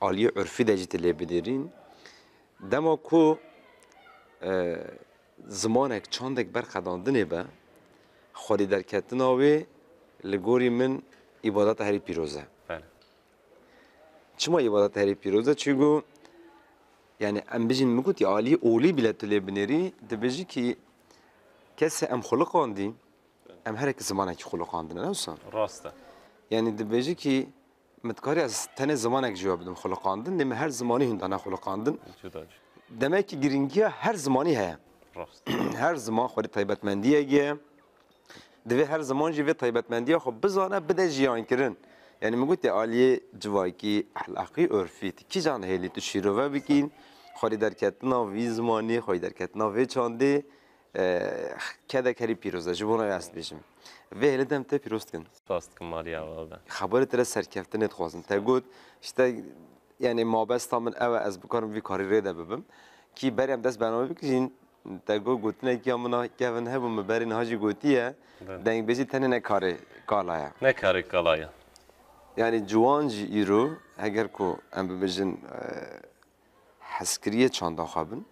عالی عرفی دجیت لبدرین دما کو زمانك چاندك برخداندنه به خودی در کتناوی لگوری من عبادت هری پیروزه بله چما عبادت هری پیروزه چیگو یعنی ام بجین مگوت یا عالی اولی بلت لبنری دبجی کی کسی ام خلقاندی ام هر کی زمانك خلقاندنه نوسان راسته یعنی دبجی کی متکاری از تن زمانك جواب بدم خلقاندن نمی هر زمانی هندانه خلقاندن جدا demek ki giringiye her zamanı heye. راست Her zaman xwedî taybetmendiye giye. Divê her zaman jî vê taybetmendiya xwe bizane bide jiyan kirin. Yani min gotiye aliyê civakî, ehlaqî, örfî kî can hêlî tu şîrove bikîn, xwedî derketina vî zimanî, xwedî derketina vê çandê kedek herî pîroz e ji bo nas bêjim. Vê hêlê dem te pîroz dikin. راست که ماریا و Xeberê te re serkeftinê dixwazin. Te got işte yani mabesta min ew ez bikarim vî karî rê de bibim. Ki berem dest bername bikijîn te got gotinekî ya min kevin hebû min berî niha jî gotiye dengbêjî tenê ne karê kala ye. نه کاری کلایه Yani ciwan jî îro heger ku em bibêjin heskiriyê çanda xwe bin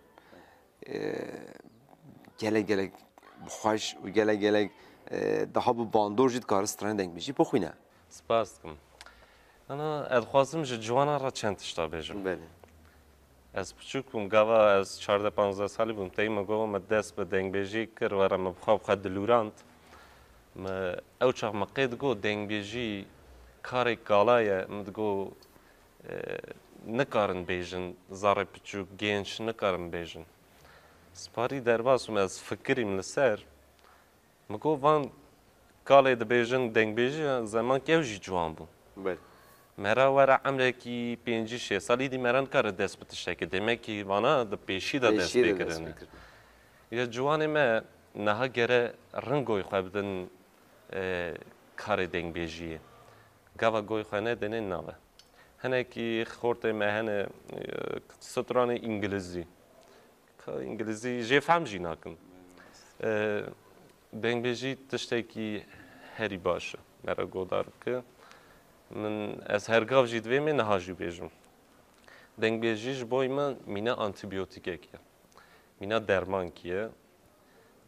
gelek gelek xweş û gelek gelek daha bu bandor jî dikare stranê dengbêjî bixwîne. سپاس کم انا ادخوازم ج جوانا را چند تشتا بیجم Belê. از بچوکم گاوا از 14-15 سالی بودم تیم گاوا ما دست به دنگ بیجی کر و را مبخواب خد دلورانت ما او چاق مقید گو دنگ بیجی کاری کالایه مدگو نکارن بیجن زار بچوک گنج نکارن بیجن سپاری درباسم از فکریم لسر مگو وان کالی دبیجن دنگ بیجی زمان که اوجی جوان بود Belê. مرا ورا عمرکی 5-6 سالی دی مران کار دست بتشته که demek ki vana da peşi da dest bekirene. Ya jwanê me niha gere ringoy xwe bidin karê dengbêjiyê. Gava goy xwe nedinin nave. Hinekî xortê me hene stranê İngilizî. İngilizî jê fehm jî nakin. Dengbêjî tiştekî herî baş e. Mera godar bike. من از هر گاو جید وی من نهاجی بیجم. دنگ بیجیش بای من مینا آنتیبیوتیکه کیه. مینا درمان کیه.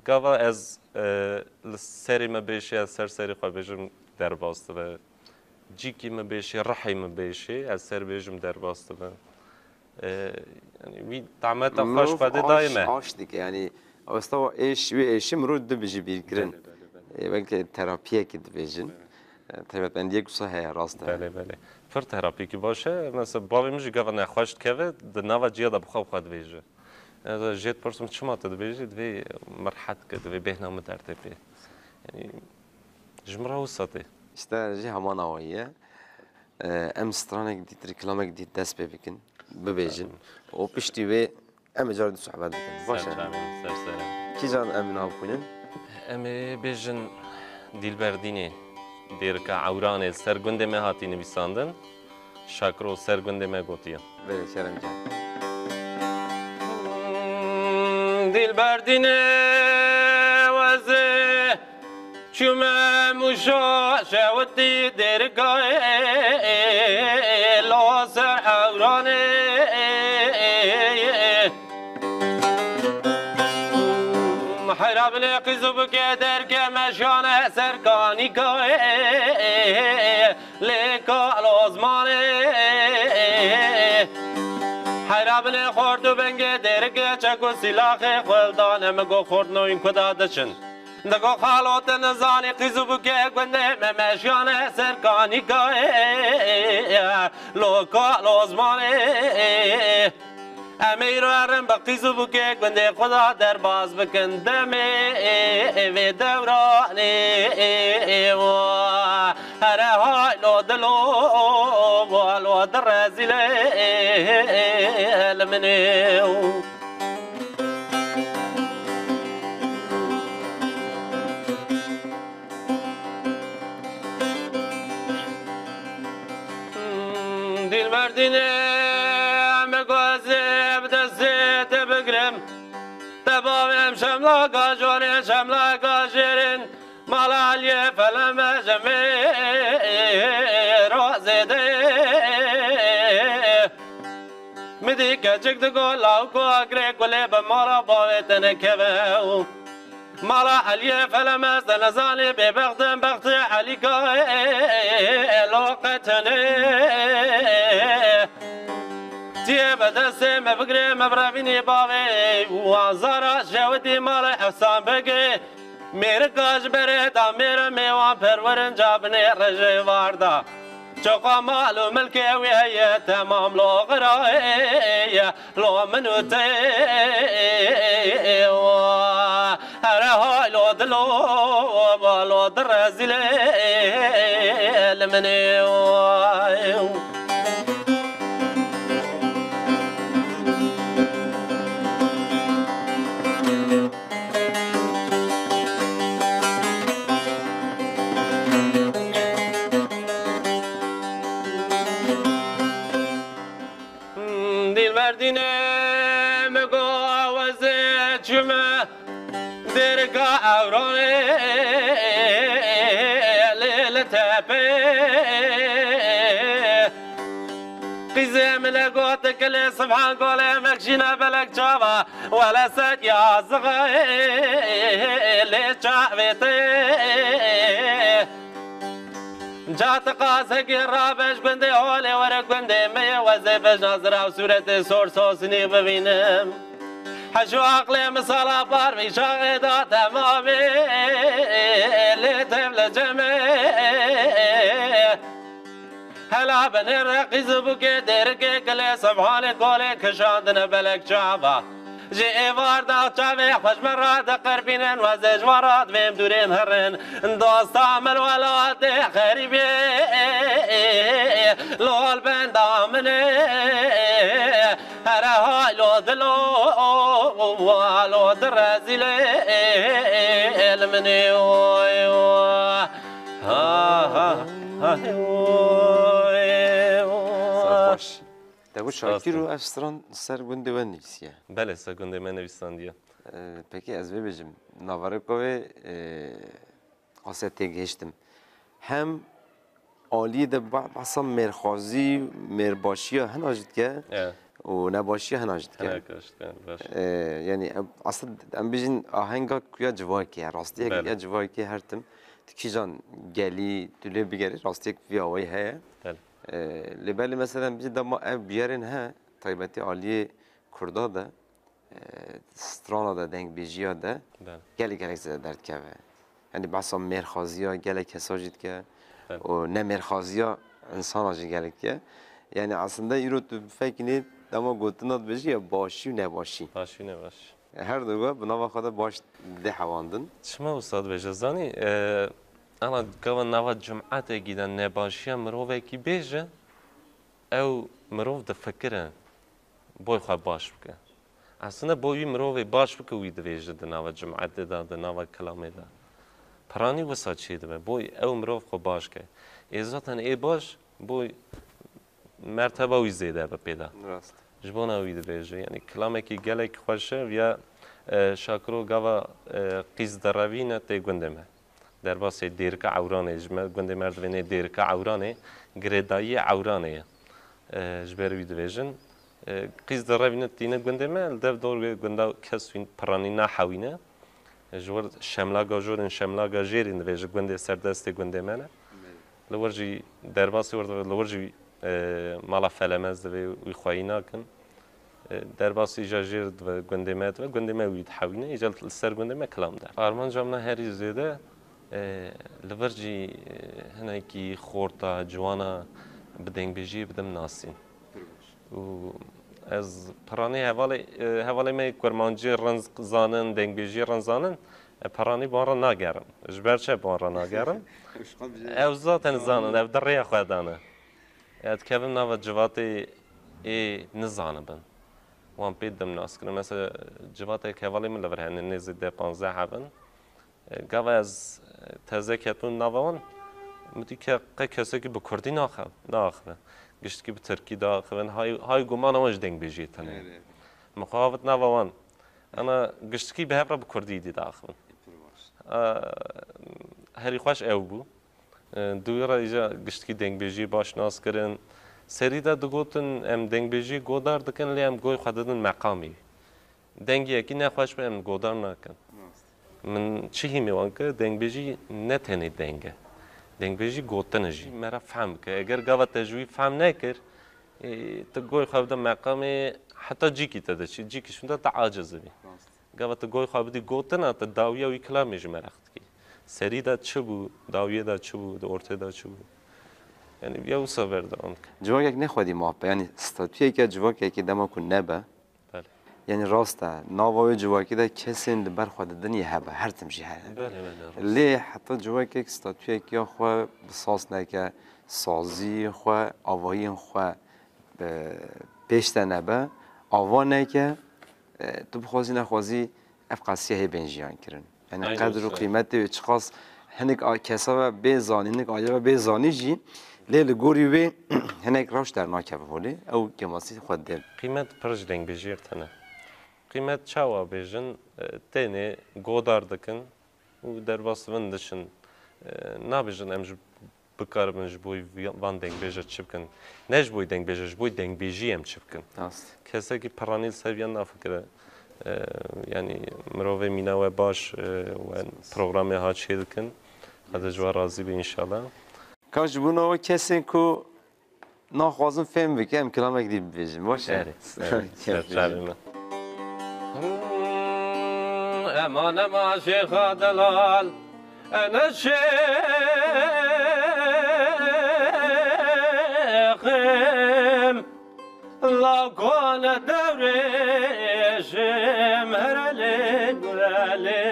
گاوا از سری ما بیشی از سری خواه بیجم در باسته و جیکی ما بیشی رحی ما بیشی از سر بیجم در باسته و yani bir damet خوش بده دایمه. Aş dik yani aslında eş ve eşim ruh biji bilgirin. Belki terapiye gidibejin. Taybetmendiye kusa heye rast. بله بله. فر تراپی کی باشه مثلا بابی میشه گاوا نخواست که د نوا جیا دا بخواب خود بیجه. از جیت پرسم چما تد بیجه دوی مرحت که دوی بهنام ترتیبی. یعنی جمره وسطی. İşte ji heman avayı em stranek dit reklamek dit dest bebikin bebejin. O pişti ve em car di sohbet bikin. Başa. Ki can emin avkunin? امی بیجن دیلبردینی دیرکا عورانه سرگنده me hati نویساندن شاکرو سرگنده me گوتیه. Böyle Keremcan. دیلبردینه وزه چومه موشا شوتی دیرکای لاسر عورانه حراب لقیزو که درگه مشانه سرکانی که لکا لازمانه حراب لخوردو بنگه درگه چکو سلاخ خلدانه مگو خورد نوین کدادشن دگو خالوت نزانی قیزو بکه گنده ممشانه سرکانی که لکا لازمانه امیر و ارم بقیزو بکه گنده خدا در باز بکن دمه و دورانه و هر های لو دلو و لو در رزیله لمنه دل بردینه تباهم شملا گاجوری شملا گاجرین مالالیه فلم جمی رازده دی کچک دگو لاو کو اگره گله به مارا باوت نکوه مارا علی فلمست نزانی به بختم بخت علی که علاقتنه تیه به دست مفکر مبرفینی باوی وانزارا شودی مال افسان بگه میره کاش بره تا میره میوان پرورن جابنه رجه واردا چقا مالو ملکی ویه تمام لو غرائه لو منوته هره های لو دلو بالو درزیله لمنه دینه مگو آوازه چمه درگا اورانه لیل تپه قیزه ملگوت کلی سبحان گوله مکشینه بلک چاوا ولا سد یازغه لی چاویته جات قاسه کی رابش گنده حاله ور گنده می وظیفش نظر و صورت سور سوسنی ببینم حشو عقل مثلا بار می شاق دا تمامی لیتم لجمه هلا بنی رقیز بوکه درگه کلی سبحان کوله کشاندن بلک چاوا جی ایوار دا چاوی خوش مرا دا قربینن و زجوارات ویم دورین هرن دوستا من ولاد خریبی لول بند آمنه هر های لو دلو والو درزیل علمنی خوش دو شاکی رو افسران سر گنده و نویسیه بله سر گنده من نویساندیه پکی از وی بجم نواره کوه قصه تگهشتم هم عالی ده بحثا مرخازی مرباشی هن آجد که و نباشی هن آجد که یعنی اصلا ام بجین آهنگا کیا جوای که راستی یا جوای که هر تم تکی جان گلی دوله بگری راستی که آوای های لبالی مثلا بجید دما بیارن ها طیبتی عالی کرده ده سترانا ده دنگ بیجیا ده گلی زده درد که یعنی بحثا مرخازی ها گلی کساجید که و نه مرخازی ها انسان آجی گلی که یعنی اصلا ایرو تو فکر نید دما گوتنات بجی یا باشی و نباشی باشی و نباشی هر دوگاه بنابرای خدا باش ده حواندن شما استاد بجزانی انا قبل نواد جمعات جدا نباشی مروه کی بیجه او مروه دفکره بوی خواه باش بکه اصلا بوی مروه باش بکه وی دویجه ده نواد جمعات ده نواد کلامه ده پرانی وسا چی ده بوی او مروه خواه باش که ایزاتن ای باش بوی مرتبه وی زیده به پیدا جبانه وی دویجه یعنی کلامه کی گله که خوشه یا شاکرو گاوا قیز دروینه تی گندمه در واسه دیرکا عورانه جمع گنده مردوینه دیرکا عورانه گردایی عورانه جبر ویدویژن قیز دروینه تینه گنده ما دف دور گنده کسوین پرانی نحوینه جور شملاگا جورن شملاگا جیرین دویژ گنده سردست گنده منه لورجی در واسه ورد لورجی مالا فلمز دوی وی خواینا کن در واسه جاجیر و گنده ما وید حوینه ایجال سر گنده ما کلام در آرمان جامنا هری زیده لورجی هنگی خورتا جوانا بدنگ بیجی بدم ناسین و از پرانی حوالی می کرمانجی رنز زانن دنگ بیجی رنز زانن پرانی بارا نگرم جبرچه بارا نگرم او ذاتن زانن او در ریا خودانه اد کبم نو جواتی ای نزانه بن وان پیدم ناس کنم مثلا جواتی که حوالی من لور هنن نزد 15 هبن گاو از تازه کتون نوان متی که کسی که بکردی ناخه گشت که به ترکی داخل های گمان آماج دنگ بیجید تنه مخاوت نوان انا گشت که به هر بکردی دی داخل هری خوش او بو دوی را ایجا گشت که دنگ بیجی باش ناس کردن سری دا دگوتن ام دنگ بیجی گودار دکن لی ام گوی خدادن مقامی دنگی اکی نخواهش به ام گودار نکن من چی میوان که دنگ بیجی نتنی دنگه دنگ بیجی گوتنجی مرا فهم که اگر گاوت تجوی فهم نکر تو گوی خواهد مقامی حتی جی کی تده چی جی کشون تا عاجزه بی گاوت گوی خواهدی گوتن تا داویه وی کلامیج مرخت کی سری دا چه بود داویه دا چه بود ارته دا چه بود یعنی بیا وسا برده آن جواک نخوادی ماپه یعنی استاتویی که جواک که دما کن نبه بله یعنی راسته ناوای جواکی ده کسی لبر خود دنیا هبه هر تمشي هره بله بله لی حتی جواکی استاتویی که خو بساس نکه سازی خو آوایی خو پیشته نبه آوا نکه تو بخوازی نخوازی افقاسیه بنجیان کرن یعنی aynen قدر و öyle. قیمت و چخاص هنگ کسا و بیزانی هنگ آیا و بیزانی جی لیل گوری و هنگ راش در ناکه بولی او کماسی خود دل Kıymet pırj deng bejir tane. Kıymet çava bejin tene godardıkın u derbas vindişin nabejin emj بکاربن جبوی وان دنگ بیجه چپکن نه جبوی دنگ بیجه جبوی دنگ بیجی هم چپکن کسی که پرانیل سویان نفکره یعنی مروه میناوه باش و پروگرامی ها چه دکن خدا جوار راضی بی انشالله کاش بونه و کسی که نخوازم فهم بکنم کلام اگدی بیجیم باشه شرمه امان ما شیخ دلال انا شيخم لا كون دوريشم هر ليلي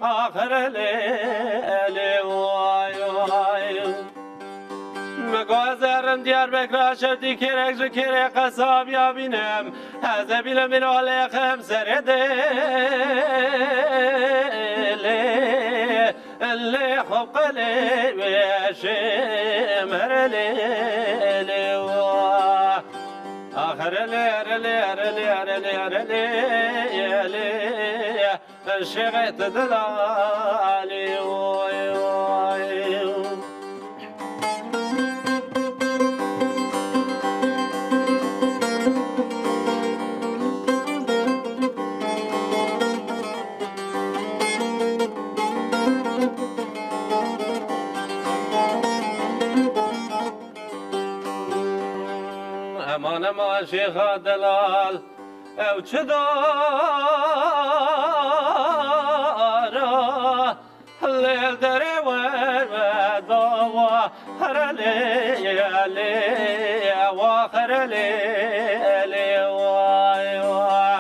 آخر ليلي واي واي مگذرم دیار بکر شدی کرک جو کرک قصاب یا بینم هزه بیلم بین آلیخم سرده اللي خوب قلبي شمر ليلي آخر لير لير لير لير ليلي شغيت دلالي امان ما شیخ دلال او چه دارا لیل دره ور دوا هر لیلی و آخر لیلی وای وای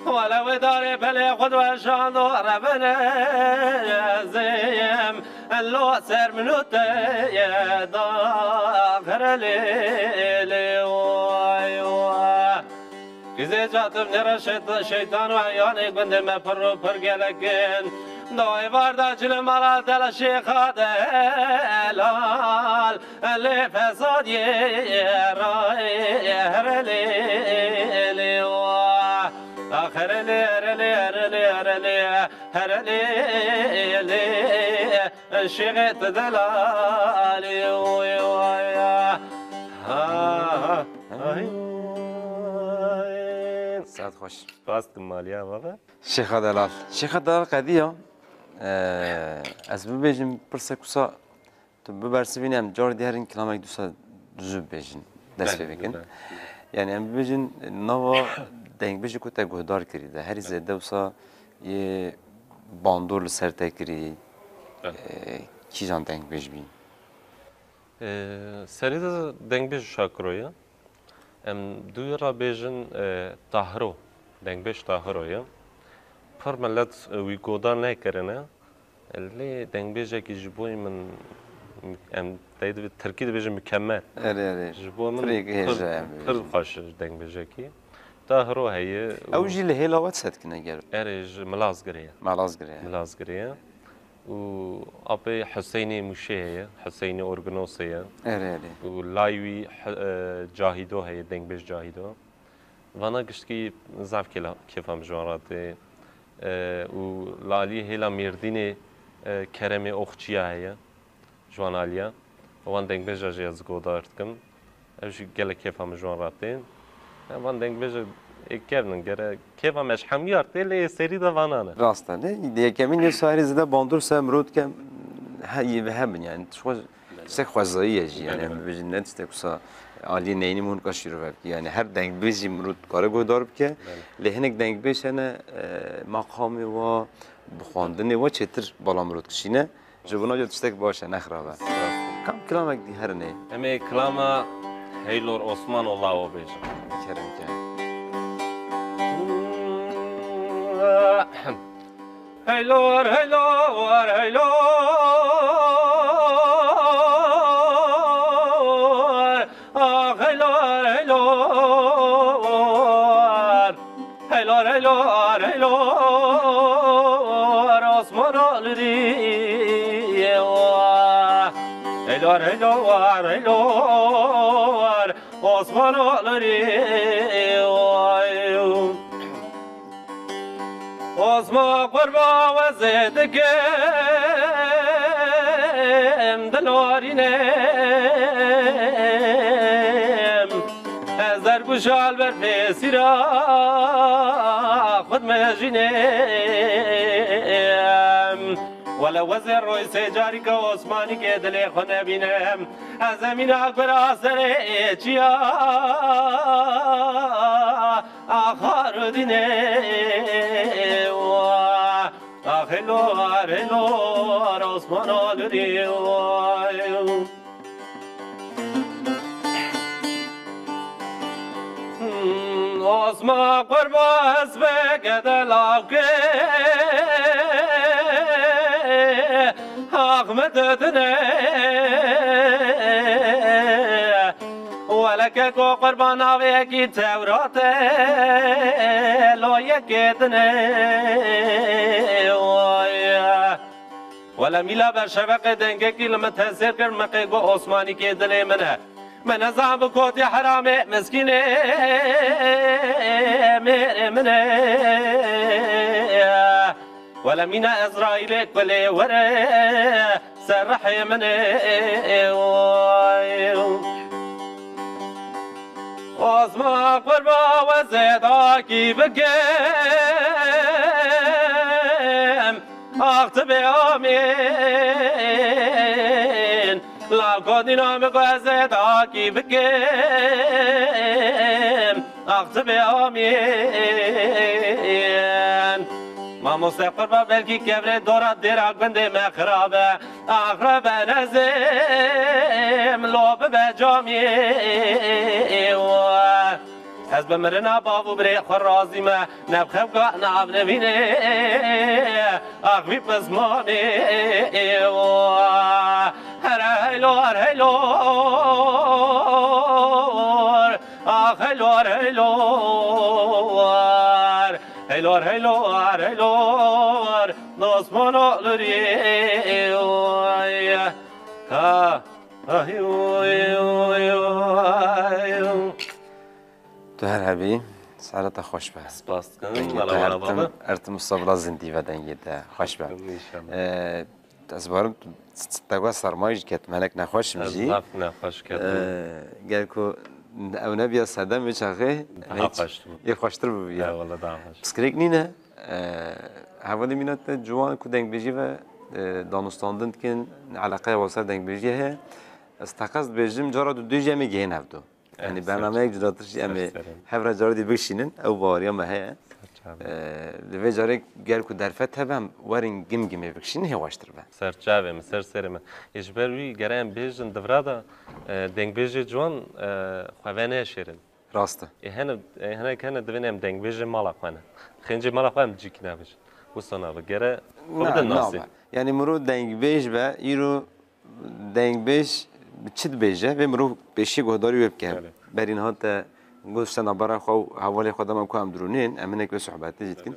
ولو داری پلی خود و شان و ربنا زیم لو سر منو تیدا آخر لیلی Gize çatım nere şeytan ve yani günde me pırru pır geleken Doi varda çilim ala dela şeyha delal Li fesad yera herli li Ahirli herli herli herli herli li Şiğit delali ساعت خوش Bastım maliye baba. شیخ دلال قدیه از ببیجیم پرسه کسا تو ببرسی بینیم جار دیارین کلامک دوستا زوب بیجین دست بکن یعنی ام ببیجین نوا دنگ بیجی که تا گهدار کریده هری زده وسا یه باندور لسر تکری کی جان دنگ بیج بین Seride dengbej şakroya. Em duyra bejin tahro. Dengbej tahroya. Par millet wî godar nekerine. Lê dengbêje ki ji bo min em teyde Tirkî dibêje mükemmel. اره Ji bo min pir xweş dengbêje ki. Tahro heye. او جی لهلا وات ست کنه گر Erê ji Milazgirê. مالازگره Milazgirê. û apê Hüseynê Muşê heye. Hüseynê Orgnos heye. اره û lay wî Cahido heye, dengbêj Cahido. Vana giştkî zav kêfam ji wan re tê. û lalî hêla Mêrdînê Keremê Oxçiya heye. Ji wan aliye. Wan dengbêja jê ez godar dikim. اوشی گله کیف هم جوان راتین وان دنگ بیشه کردن گره کیف همش همیار تله سری دوانانه راسته نه یکمین یه سری زده باندور سمرود که هی به هم یعنی شو سه خوازاییه یعنی بجن نتیسته کسا عالی نینیمون کاشی رو بکی یعنی هر دنگ بیزی مرود کاره گودار بکه لهنگ دنگ بیش نه مقامی و بخواندنی و چتر بالا مرود کشینه جبنا جو تشتک باشه نخرابه کم کلامک دی هر نه امی کلاما هیلور عثمان الله و بیشه کرم که هیلور هیلور هیلور آخ هیلور هیلور هیلور هیلور هیلور عثمان آلری هیلور هیلور هیلور عثمان آلری Osma kurba ve zedekem delorinem Ezer kuşal ver pesira خود مجینم ولا وزر روی سجاری که عثمانی که دل خونه بینم از زمین اکبر آسر چیا آخر دینه آخلوار هلوار عثمان آلوری Osma kurbaz begedelakke Ahmet ödüne Veleke ko kurbana ve ki tevrate Loye kedine Vela mila ber şevek denge kilometre serker mekego Osmani kedile mene من ازام بکوتی حرام مسکینه منه ولا مینا اسرائیل کلی وره سرح منه اسما قربا و زیدا کی بگم آخت به آمین لا قدنا مقازد عاقب كم أخطب آمين ما مستقر بلكي كبر دورة دير عقبند مخرابة أخرب نزم لوب بجامي حزب مرنا بابو بري خرازي ما نبخب قاعنا بنبيني أخبي بزماني هلور هلور آخ هلور هلور هلور هلور هلور نصمان آلوری ها تو هر هبی سرت خوش به سپاس کنم ارتم مصابلا زندی و دنگیده خوش به از بارم تقوی سرمایش کت منک نخوش میشی از نخوش کت گر که اونه بیا ساده میچخه یه خوشتر ببیا بسکریک نینه حوالی مینات جوان که دنگ بیجی و دانستاندن کن علاقه واسه دنگ بیجی ها از تقصد بیجیم جارا دو جمعی گهین هفتو یعنی برنامه یک جداترش امی هفره جارا دی بکشینن او باریا مهه لوی جاره گر کو درفت هم ورین گم بکشین هواشتر به سرچاوه مسر سرم اجبر وی گرام بیجن دفرادا دنگ بیجی جوان خوانه شیرن راسته هنه کنه دوینم دنگ بیجی مالا خوانه خنجی مالا خوانم جیکی نبیش وستانا بگره خود ناسی یعنی مرو دنگ بیج و ایرو دنگ بیج چید بیجه و مرو بیشی گهداری وب کرد برین هات گوشت نبرا خو حوالی خودم هم درونین امنه که صحبتی جد کن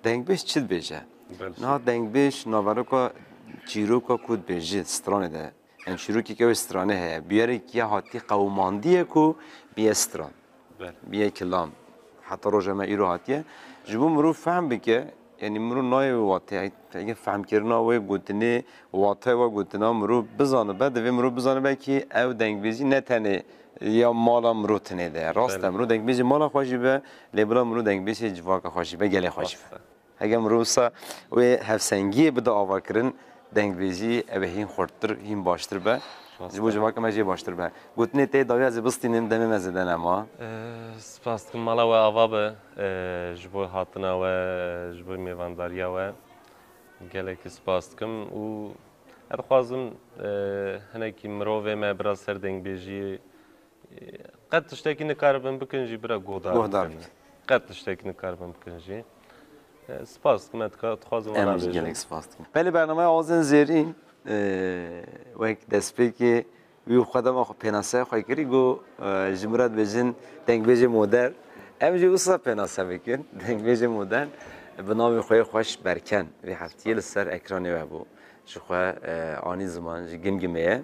دنگ بیش چید بیجه نه دنگ بیش نبرا که چیرو که کود بیجه استرانه ده این چیرو که استرانه هه بیاری که هاتی قوماندیه کو بی استران بی کلام حتی روز ما ایرو هاتیه جبو مرو فهم بکه یعنی مرو نای واته اگه فهم کردن و گوتنی واته و گوتنا مرو بزانه بعد و مرو بزانه با کی او دنگ بیزی نه تنه یا مالا مرو تنه ده راست مرو دنگ بیزی مالا خوشی به لبلا مرو دنگ بیزی جواک خوشی به گله خوشی به اگه مرو سا و هفسنگی بده آوا کردن دنگ بیزی اوه هین خورتر هین باشتر به جبو جواک ماجی باشتر به گوتنی تی داوی از بستینم دم مزدن اما سپاس کم مالا و آوا به جبو هاتنا و جبو میوانداریا و گله که سپاس کم و هر خوازم هنکی مروه ما برا سر دنگ بیزی قد تشتکی نکاربم بکنجی برا گودار قد تشتکی نکاربم بکنجی سپاس کم ات خوازم والا بیزی سپاس کم ولی برنامه آزن زیرین و یک دستی که وی خودم آخو پناسه خواهی کری گو جمرات بجن دنگ بیزی مدر امجی اوسا پناسه بکن دنگ بیزی مدر به نام خوی خوش برکن و هفتیه لسر اکرانی و بو شخواه آنی زمان گمگمیه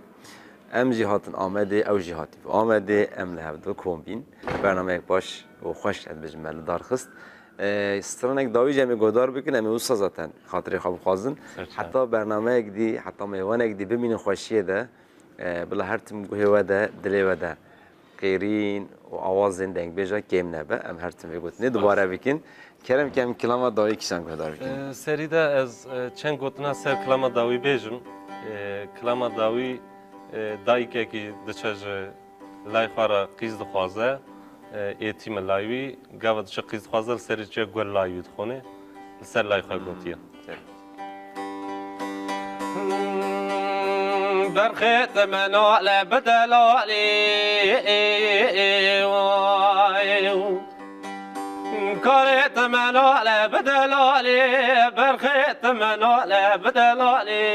ام جهاتن آمده او جهاتی آمده ام لحظه کومبین برنامه یک باش و خوش کد بجمل دارخست استرانک داوی جمع گودار بکنه امی اوسا زاتن خاطر خواب خوازن حتی برنامه یک دی حتی میوان یک دی ببینن خوشیه ده بلا هر تیم گوه ده دلی ده غیرین و آوازین دنگ بیجا کم نبه ام هر تیم بگوتنی دوباره بکن کرم کم کلام داوی کشان گودار بکن سری ده از چند گوتنا سر کلام داوی بیجم کلام داوی دایی که دچار لای خارا قیز دخوازه ایتیم لایوی گاود چه قیز خوازه سری چه گل لایوی دخونه سر لای خار گوتیه برخیت منو لبدلالی کارت منو لبدلالی برخیت منو لبدلالی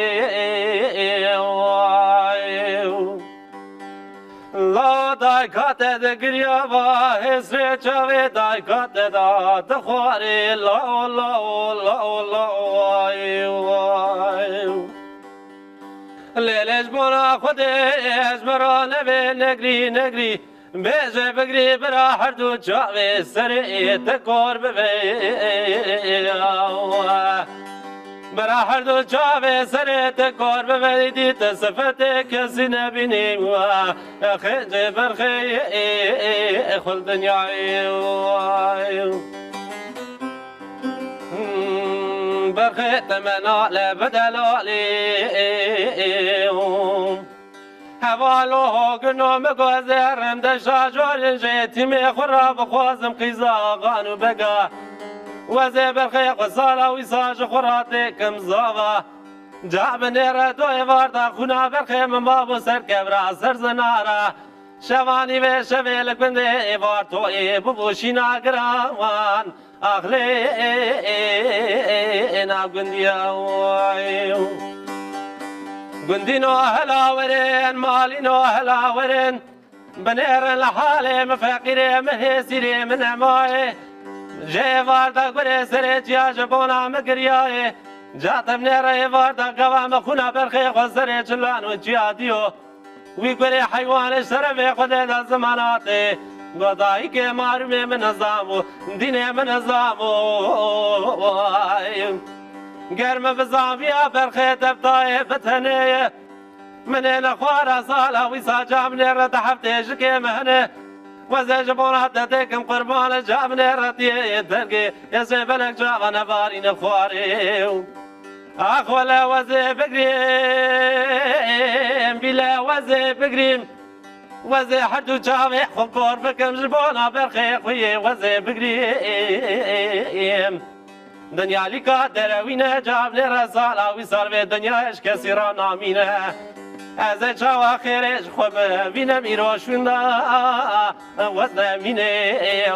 لا دایکات دگریا با حسر چوی دایکات دا دخواری لا لا لا لا لیلش بنا خودش برا نبی نگری نگری بیجه بگری برا هر دو چاوی سری تکور ببی برا هر دو چاوی سری تکور ببی دیت صفت کسی نبینی خیج برخی خل دنیای برخیت منا لبدلالی حوالو گنوم گذرم دشاجور جیتی می خورا بخوازم قیزا غانو بگا وزی برخی قصالا ویساج خوراتی کم زاوا جاب نیر دوی واردا خونا برخی مما سر کبرا سر زنارا شوانی و شویل گنده ایوار توی ببوشینا گراوان اخلی اینا گندیا گندینو هلاورین مالینو هلاورین بنیر لحاله مفقیره مهسیره من امایه جه واردا گره سره جیا جبونا مگریایه جاتم نیره واردا قوام خونا برخی خوزره چلانو جیا دیو وی گره حیوانش سره به خود در زماناته گدایی که معلومه من نظامو دینه من نظامو گرم بزاویه برخی دفتای بتنه من نخوار سالا وی ساجام نرد هفته شکه مهنه وزه جبونات دکم قربان جام نردیه درگه یسه بلک جوان باری نخواره اخوله وزه بگریم بیله وزه بگریم وزه هر دو جاوه خوب کار بکم جبونا برخی خویه وزه بگریم دنیا لیکا دروینه جاب نرسال آوی سال به دنیاش کسی را نامینه از چاوا خیرش خوب بینم ایروشونده وزه مینه